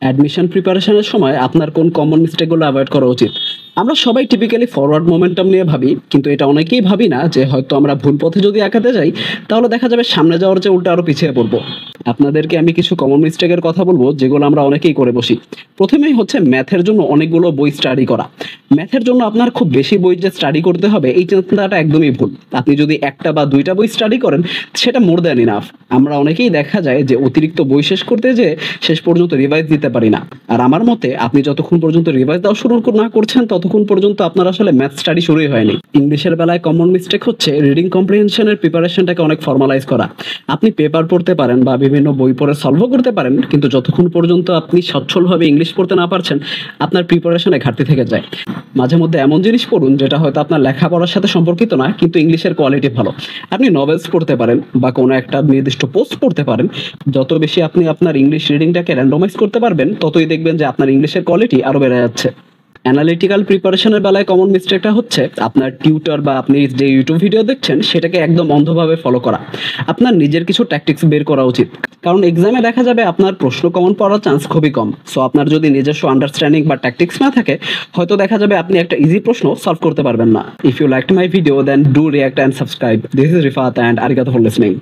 Admission প্রিপারেশনের সময় আপনার কোন কমন মিস্টেকগুলো অ্যাভয়েড করা উচিত? আমরা সবাই টিপিক্যালি ফরওয়ার্ড মোমেন্টাম নিয়ে ভাবি, কিন্তু এটা অনেকেই ভাবি না যে হয়তো আমরা ভুল পথে যদি আগাতে যাই, তাহলে দেখা যাবে সামনে যাওয়ার চেয়ে উল্টো আরো পিছিয়ে পড়বো। আপনাদেরকে আমি কিছু কমন মিস্টেকের কথা বলবো যেগুলো আমরা অনেকেই করে বসি। প্রথমেই হচ্ছে ম্যাথের জন্য অনেকগুলো বই স্টাডি করা। ম্যাথের জন্য আপনার খুব বেশি বই যে স্টাডি করতে হবে এই চিন্তাটা একদমই ভুল। আপনি যদি একটা বা দুইটা বই স্টাডি করেন সেটা মোর দ্যান ইনাফ। আমরা অনেকেই দেখা যায় যে অতিরিক্ত বই শেষ করতে যেয়ে শেষ পর্যন্ত রিভাইজ দিতে পারি না। আর আমার মতে আপনি যতক্ষণ পর্যন্ত রিভাইজ দেওয়া শুরু না করছেন ততক্ষণ পর্যন্ত আপনার আসলে ম্যাথ স্টাডি শুরুই হয়নি। ইংলিশের বেলায় কমন মিস্টেক হচ্ছে রিডিং কম্প্রিহেনশনের প্রিপারেশনটাকে অনেক ফর্মালাইজ করা। আপনি পেপার পড়তে পারেন বা বিভিন্ন বই পড়ে সলভও করতে পারেন, কিন্তু যতক্ষণ পর্যন্ত আপনি সচ্ছলভাবে ইংলিশ পড়তে না পারছেন আপনার প্রিপারেশনে ঘাটতি থেকে যায়। মাঝে মধ্যে এমন জিনিস পড়ুন যেটা হয়তো আপনার লেখাপড়ার সাথে সম্পর্কিত না, কিন্তু ইংলিশের কোয়ালিটি ভালো। আপনি নভেলস পড়তে পারেন বা কোনো একটা নির্দিষ্ট পোস্ট পড়তে পারেন। যত বেশি আপনি আপনার ইংলিশ রিডিংটাকে র্যান্ডমাইজ করতে পারবেন ততই দেখবেন যে আপনার ইংলিশের কোয়ালিটি আরো বেড়ে যাচ্ছে। অ্যানালিটিক্যাল প্রিপারেশনের বেলায় কমন মিস্টেকটা হচ্ছে আপনার টিউটর বা আপনি যে ইউটিউব ভিডিও দেখছেন সেটাকে একদম অন্ধভাবে ফলো করা। আপনার নিজের কিছু ট্যাকটিক্স বের করা উচিত, কারণ এক্সামে দেখা যাবে আপনার প্রশ্ন কমন পড়ার চান্স খুবই কম। সো আপনার যদি নিজস্ব আন্ডারস্ট্যান্ডিং বা ট্যাকটিক্স না থাকে, হয়তো দেখা যাবে আপনি একটা ইজি প্রশ্ন সলভ করতে পারবেন না। If you liked my video then do react and subscribe. This is Rifat and আরিগাতো ফর লিসনিং।